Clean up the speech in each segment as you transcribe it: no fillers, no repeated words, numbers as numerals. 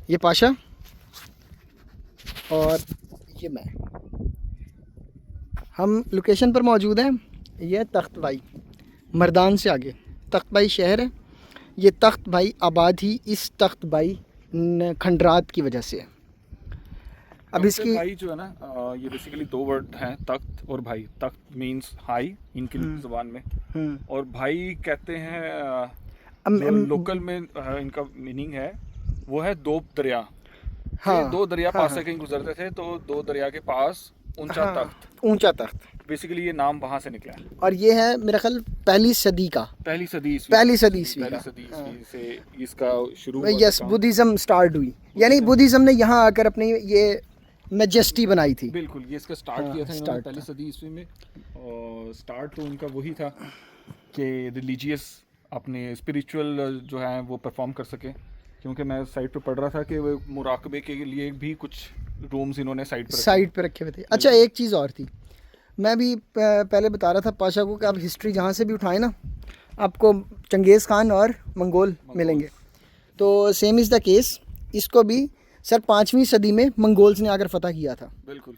ये पाशा और ये मैं, हम लोकेशन पर मौजूद हैं। ये तख्त भाई मर्दान से आगे तख्त भाई शहर है। ये तख्त भाई आबाद ही इस तख्त भाई खंडरात की वजह से है। अब इसकी भाई जो है ना, ये बेसिकली दो वर्ड हैं, तख्त और भाई। तख्त मींस हाई इनकी जुबान में, और भाई कहते हैं जो लोकल में इनका मीनिंग है वो है दो दरिया। हाँ, दो दरिया हाँ, पास हाँ, से कहीं गुजरते थे, तो दो दरिया के पास ऊंचा हाँ, तख्त, ऊंचा तख्त। बेसिकली ये नाम वहाँ से निकला है। और ये है मेरा ख्याल पहली सदी का, पहली सदी पहली सदी ईस्वी पहली का। सदी हाँ। ईस्वी से इसका शुरू हुआ यस, था काम। बुद्धिज़्म स्टार्ट हुई, यानी बुद्धिज़्म ने यहाँ आकर अपनी ये मैजेस्टी बनाई थी। बिल्कुल, ये इसका स्टार्ट हाँ, किया था इन्होंने स्टार्ट पहली था। सदी ईस्वी में। और स्टार्ट तो उनका वही था कि रिलीजियस अपने स्पिरिचुअल जो है वो परफॉर्म कर सके, क्योंकि मैं साइड पे पढ़ रहा था कि वो मुराकबे के लिए भी कुछ रूम्स इन्होंने साइड पे रखे हुए थे। अच्छा, एक चीज़ और थी, मैं भी पहले बता रहा था पाशा को कि आप हिस्ट्री जहाँ से भी उठाएं ना, आपको चंगेज़ खान और मंगोल मिलेंगे। तो सेम इज़ द केस, इसको भी सर 5वीं सदी में मंगोल्स ने आकर फ़तह किया था। बिल्कुल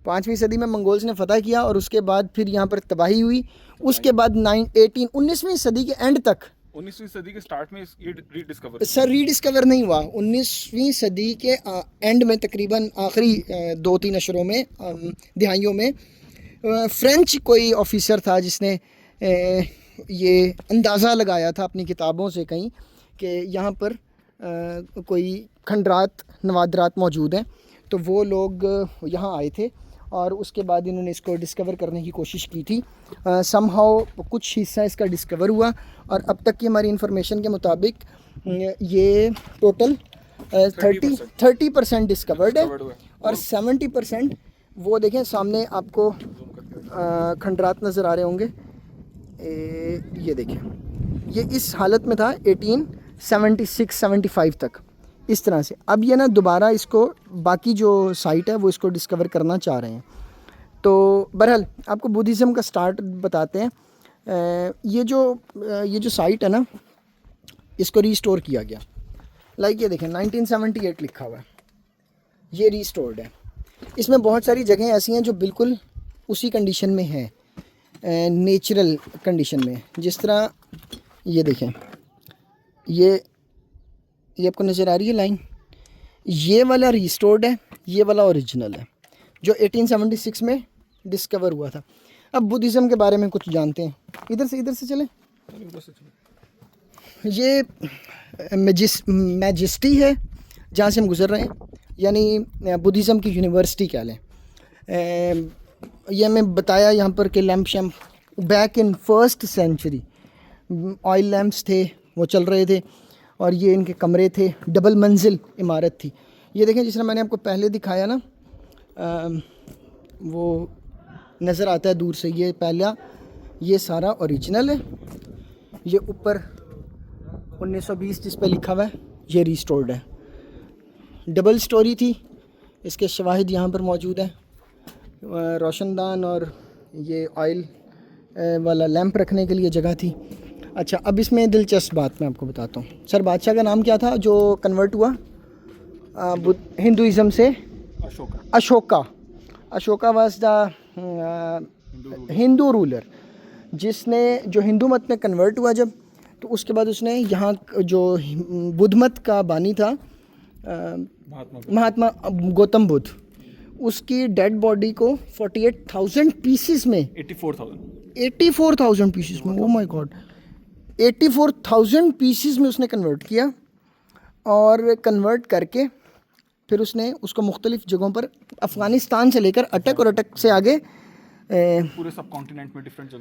5वीं सदी में मंगोल्स ने फ़तह किया और उसके बाद फिर यहाँ पर तबाही हुई। उसके बाद 19वीं सदी के एंड तक, 19वीं सदी के स्टार्ट में ये रीडिस्कवर सर रीडिस्कवर नहीं हुआ। 19वीं सदी के एंड में तकरीबन आखिरी 2-3 अशरों में, दिहाइयों में, फ्रेंच कोई ऑफिसर था जिसने ये अंदाज़ा लगाया था अपनी किताबों से कहीं कि यहाँ पर कोई खंडरात नवादरात मौजूद हैं। तो वो लोग यहाँ आए थे और उसके बाद इन्होंने इसको डिस्कवर करने की कोशिश की थी। समहाउ कुछ हिस्सा इसका डिस्कवर हुआ और अब तक की हमारी इंफॉर्मेशन के मुताबिक ये टोटल 30% डिस्कवर्ड है और 70% वो देखें सामने आपको खंडरात नज़र आ रहे होंगे। ये देखें, ये इस हालत में था 1876-75 तक, इस तरह से। अब ये ना दोबारा इसको बाकी जो साइट है वो इसको डिस्कवर करना चाह रहे हैं। तो बहरहाल आपको बुद्धिज़्म का स्टार्ट बताते हैं। ये जो साइट है ना, इसको रीस्टोर किया गया। लाइक ये देखें 1978 लिखा हुआ है, ये रीस्टोर्ड है। इसमें बहुत सारी जगहें ऐसी हैं जो बिल्कुल उसी कंडीशन में हैं, नेचुरल कंडीशन में। जिस तरह ये देखें, ये आपको नज़र आ रही है लाइन, ये वाला रीस्टोर्ड है, ये वाला ओरिजिनल है जो 1876 में डिस्कवर हुआ था। अब बुद्धिज़्म के बारे में कुछ जानते हैं। इधर से चलें। ये मैजेस्टी है जहाँ से हम गुज़र रहे हैं, यानी बुद्धिज़्म की यूनिवर्सिटी कह लें। ये हमें बताया यहाँ पर कि लैम्प शैम्प back in 1st century oil lamps थे, वो चल रहे थे और ये इनके कमरे थे। डबल मंजिल इमारत थी। ये देखें, जिस तरह मैंने आपको पहले दिखाया ना, वो नज़र आता है दूर से, ये पहला, ये सारा ओरिजिनल है। ये ऊपर 1920 जिस पे लिखा हुआ है, ये रीस्टोर्ड है। डबल स्टोरी थी, इसके शवाहिद यहाँ पर मौजूद हैं, रोशनदान और ये ऑयल वाला लैंप रखने के लिए जगह थी। अच्छा, अब इसमें दिलचस्प बात मैं आपको बताता हूँ। सर बादशाह का नाम क्या था जो कन्वर्ट हुआ हिंदुइज़्म से? Ashoka was the Hindu ruler, जिसने जो हिंदू मत में कन्वर्ट हुआ जब, तो उसके बाद उसने यहाँ जो बुद्ध मत का बानी था महात्मा गौतम बुद्ध, उसकी डेड बॉडी को 48,000 पीसेस में, 84,000 पीसेस में, ओह माय गॉड, 84,000 पीसेस में उसने कन्वर्ट किया। और कन्वर्ट करके फिर उसने उसको मुख्तलिफ़ जगहों पर, अफ़गानिस्तान से लेकर अटक और अटक से आगे पूरे सब कॉन्टिनेंट में डिफरेंट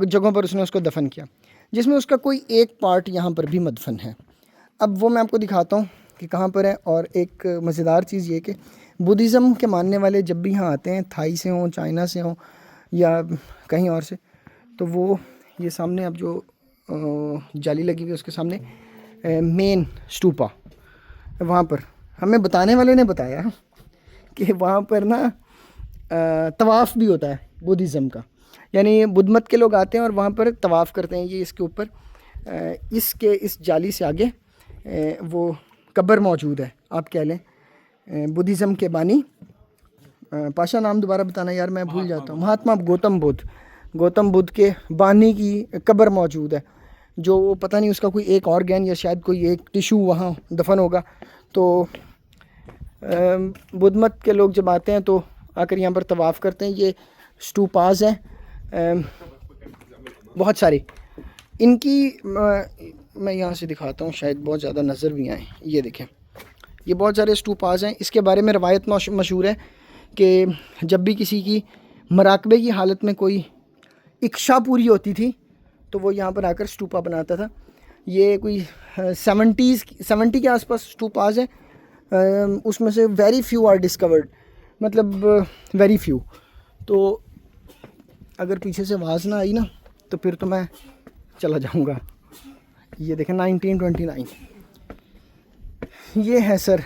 जगहों पर उसने उसको दफन किया, जिसमें उसका कोई एक पार्ट यहाँ पर भी मदफन है। अब वो मैं आपको दिखाता हूँ कि कहाँ पर है। और एक मज़ेदार चीज़ ये कि बुद्धिज़्म के मानने वाले जब भी यहाँ आते हैं, थाई से हों, चाइना से हों या कहीं और से, तो वो ये सामने अब जो जाली लगी हुई है उसके सामने मेन स्टूपा, वहाँ पर हमें बताने वाले ने बताया कि वहाँ पर ना तवाफ़ भी होता है बुद्धिज़्म का, यानी बुद्ध मत के लोग आते हैं और वहाँ पर तवाफ़ करते हैं। ये इसके ऊपर इस जाली से आगे वो कब्र मौजूद है आप कह लें, बुद्धिज़्म के बानी। पाशा नाम दोबारा बताना यार, मैं भूल जाता हूँ। महात्मा गौतम बुद्ध के बानी की कब्र मौजूद है, जो पता नहीं उसका कोई एक ऑर्गन या शायद कोई एक टिशू वहाँ दफन होगा। तो बुद्ध मत के लोग जब आते हैं तो आकर यहाँ पर तवाफ़ करते हैं। ये स्टूपाज हैं बहुत सारे इनकी। मैं यहाँ से दिखाता हूँ, शायद बहुत ज़्यादा नज़र भी आए। ये देखें, ये बहुत सारे स्टूपाज हैं। इसके बारे में रवायत मशहूर है कि जब भी किसी की मराकबे की हालत में कोई इच्छा पूरी होती थी तो वो यहाँ पर आकर स्टूपा बनाता था। ये कोई 70 के आसपास स्टूपाज हैं। उसमें से वेरी फ्यू आर डिस्कवर्ड, मतलब वेरी फ्यू। तो अगर पीछे से आवाज़ ना आई ना तो फिर तो मैं चला जाऊँगा। ये देखें 1929, ये है सर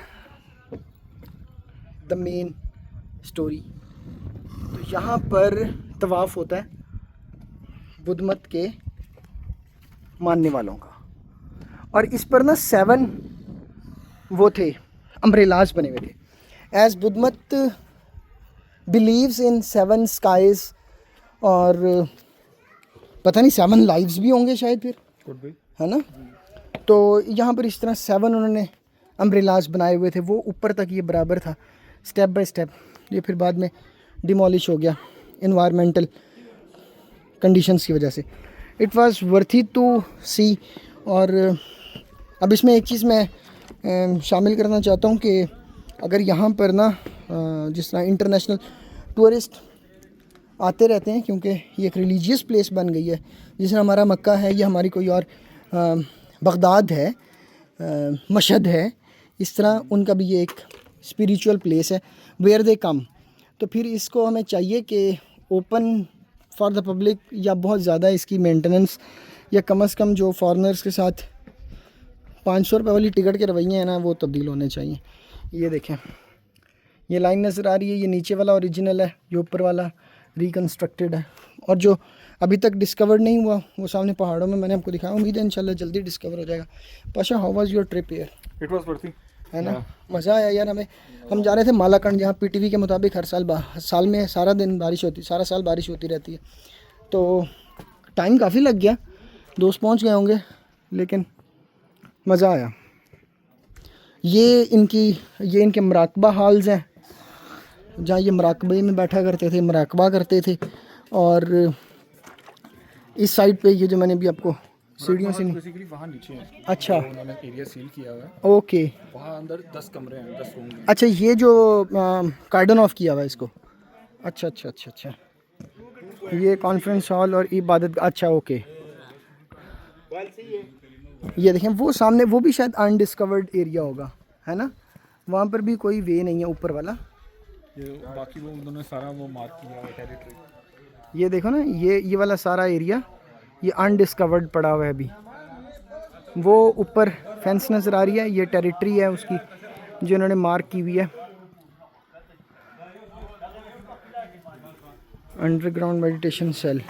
द मेन स्टोरी। तो यहाँ पर तवाफ़ होता है बुद्ध मत के मानने वालों का, और इस पर ना 7 वो थे अम्ब्रेलाज बने हुए थे। एज बुद्ध मत बिलीव्स इन 7 स्काइज, और पता नहीं 7 लाइव्स भी होंगे शायद फिर, है ना। तो यहाँ पर इस तरह 7 उन्होंने अम्ब्रेलाज बनाए हुए थे। वो ऊपर तक ये बराबर था, स्टेप बाय स्टेप। ये फिर बाद में डिमोलिश हो गया इन्वायरमेंटल कंडीशंस की वजह से। इट वाज वर्थी टू सी। और अब इसमें एक चीज़ मैं शामिल करना चाहता हूँ कि अगर यहाँ पर ना जिस तरह इंटरनेशनल टूरिस्ट आते रहते हैं, क्योंकि ये एक रिलीजियस प्लेस बन गई है, जिस तरह हमारा मक्का है या हमारी कोई और बगदाद है, मशहद है, इस तरह उनका भी ये एक स्पिरिचुअल प्लेस है वेयर दे कम। तो फिर इसको हमें चाहिए कि ओपन फॉर द पब्लिक, या बहुत ज़्यादा इसकी मेंटेनेंस, या कम से कम जो फॉरेनर्स के साथ 500 रुपये वाली टिकट के रवैये हैं ना, वो तब्दील होने चाहिए। ये देखें, ये लाइन नज़र आ रही है, ये नीचे वाला ओरिजिनल है, ये ऊपर वाला रिकन्स्ट्रक्टेड है। और जो अभी तक डिस्कवर नहीं हुआ वो सामने पहाड़ों में मैंने आपको दिखाया। उम्मीद है इंशाल्लाह जल्दी डिस्कवर हो जाएगा। Pasha, how was your trip here? It was worthy, है ना, मज़ा आया यार। हम जा रहे थे मालाकंड, जहाँ पीटीवी के मुताबिक हर साल में सारा दिन बारिश होती, सारा साल बारिश होती रहती है। तो टाइम काफ़ी लग गया, दोस्त पहुँच गए होंगे, लेकिन मज़ा आया। ये इनके मराकबा हॉल्स हैं, जहाँ ये मराकबे में बैठा करते थे, मराकबा करते थे। और इस साइड पे ये जो मैंने भी आपको सीढ़ियों से बेसिकली वहाँ नीचे है। अच्छा, तो उन्होंने एरिया सील किया हुआ है। ओके, वहाँ अंदर 10 कमरे हैं, 10 रूम हैं। अच्छा, ये जो कार्डन ऑफ किया हुआ है इसको। अच्छा अच्छा अच्छा अच्छा, ये कॉन्फ्रेंस हॉल और इबादत। अच्छा ओके, ये देखें वो सामने, वो भी शायद अनडिस्कवर्ड एरिया होगा, है ना। वहाँ पर भी कोई वे नहीं है ऊपर वाला। ये बाकी वो उन्होंने सारा वो मार्क किया है टेरिटरी। ये देखो ना, ये वाला सारा एरिया ये अनडिस्कवर्ड पड़ा हुआ है अभी। वो ऊपर फेंस नज़र आ रही है, ये टेरिटरी है उसकी जो उन्होंने मार्क की हुई है। Underground meditation cell.